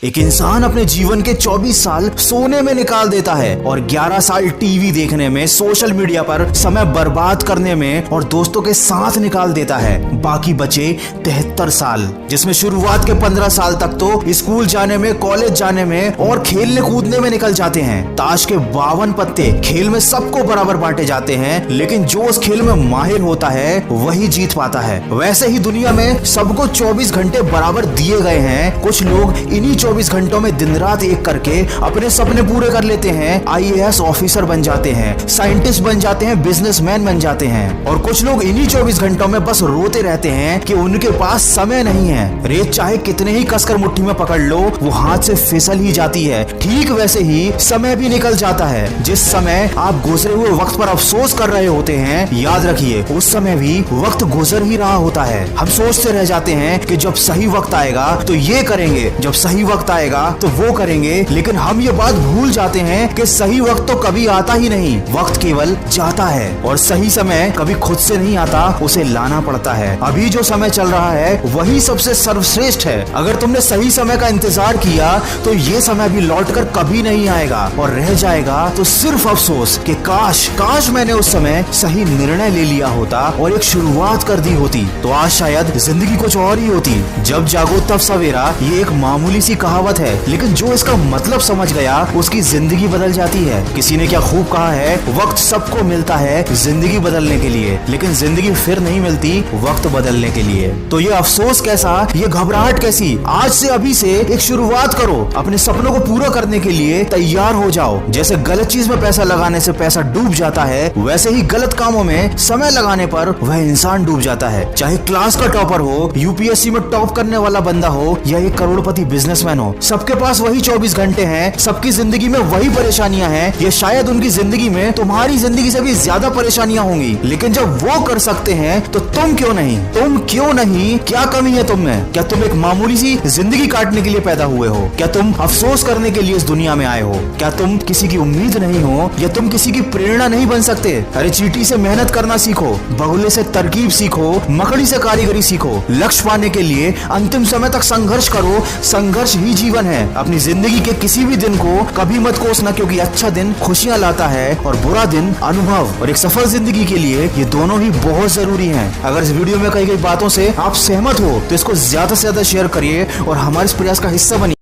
एक इंसान अपने जीवन के 24 साल सोने में निकाल देता है और 11 साल टीवी देखने में, सोशल मीडिया पर समय बर्बाद करने में और दोस्तों के साथ निकाल देता है। बाकी बचे 73 साल, जिसमें शुरुआत के 15 साल तक तो स्कूल जाने में, कॉलेज जाने में और खेलने कूदने में निकल जाते हैं। ताश के 52 पत्ते खेल में सबको बराबर बांटे जाते हैं, लेकिन जो उस खेल में माहिर होता है वही जीत पाता है। वैसे ही दुनिया में सबको 24 घंटे बराबर दिए गए हैं। कुछ लोग इन्हीं 24 घंटों में दिन रात एक करके अपने सपने पूरे कर लेते हैं। IAS ऑफिसर बन जाते हैं, साइंटिस्ट बन जाते हैं, बिजनेसमैन बन जाते हैं। और कुछ लोग इन्हीं 24 घंटों में बस रोते रहते हैं कि उनके पास समय नहीं है। रेत चाहे कितने ही कसकर मुट्ठी में पकड़ लो, वो हाथ से फिसल ही जाती है। ठीक वैसे ही समय भी निकल जाता है। जिस समय आप गुजरे हुए वक्त पर अफसोस कर रहे होते हैं, याद रखिए उस समय भी वक्त गुजर ही रहा होता है। हम सोचते रह जाते हैं कि जब सही वक्त आएगा तो ये करेंगे, जब सही वक्त आएगा तो वो करेंगे, लेकिन हम ये बात भूल जाते हैं कि सही वक्त तो कभी आता ही नहीं। वक्त केवल जाता है और सही समय कभी खुद से नहीं आता, उसे लाना पड़ता है। अभी जो समय चल रहा है वही सबसे सर्वश्रेष्ठ है। अगर तुमने सही समय का इंतजार किया तो ये समय भी लौटकर कभी नहीं आएगा और रह जाएगा तो सिर्फ अफसोस कि काश मैंने उस समय सही निर्णय ले लिया होता और एक शुरुआत कर दी होती, तो आज शायद जिंदगी कुछ और ही होती। जब जागो तब सवेरा, ये एक मामूली सी कहावत है, लेकिन जो इसका मतलब समझ गया उसकी जिंदगी बदल जाती है। किसी ने क्या खूब कहा है, वक्त सबको मिलता है जिंदगी बदलने के लिए, लेकिन जिंदगी फिर नहीं मिलती वक्त बदलने के लिए। तो ये अफसोस कैसा, ये घबराहट कैसी? आज से, अभी से एक शुरुआत करो। अपने सपनों को पूरा करने के लिए तैयार हो जाओ। जैसे गलत चीज में पैसा लगाने से पैसा डूब जाता है, वैसे ही गलत कामों में समय लगाने पर वह इंसान डूब जाता है। चाहे क्लास का टॉपर हो, UPSC में टॉप करने वाला बंदा हो या एक करोड़पति बिजनेसमैन हो, सबके पास वही 24 घंटे हैं। सबकी जिंदगी में वही परेशानियां हैं। ये शायद उनकी जिंदगी में तुम्हारी जिंदगी से भी ज्यादा परेशानियां होंगी, लेकिन जब वो कर सकते हैं तो तुम क्यों नहीं? तुम क्यों नहीं? क्या कमी है तुम में? क्या तुम एक मामूली सी जिंदगी काटने के लिए पैदा हुए हो? क्या तुम अफसोस करने के लिए इस दुनिया में आए हो? क्या तुम किसी की उम्मीद नहीं हो या तुम किसी की प्रेरणा नहीं बन सकते? अरे चींटी से मेहनत करना सीखो, बगुले से तरकीब सीखो, मकड़ी से कारीगरी सीखो। लक्ष्य पाने के लिए अंतिम समय तक संघर्ष करो। संघर्ष ही जीवन है। अपनी जिंदगी के किसी भी दिन को कभी मत कोसना, क्योंकि अच्छा दिन खुशियां लाता है और बुरा दिन अनुभव। और एक सफल जिंदगी के लिए ये दोनों ही बहुत जरूरी हैं। अगर इस वीडियो में कही गई बातों से आप सहमत हो तो इसको ज्यादा से ज्यादा शेयर करिए और हमारे इस प्रयास का हिस्सा बनिए।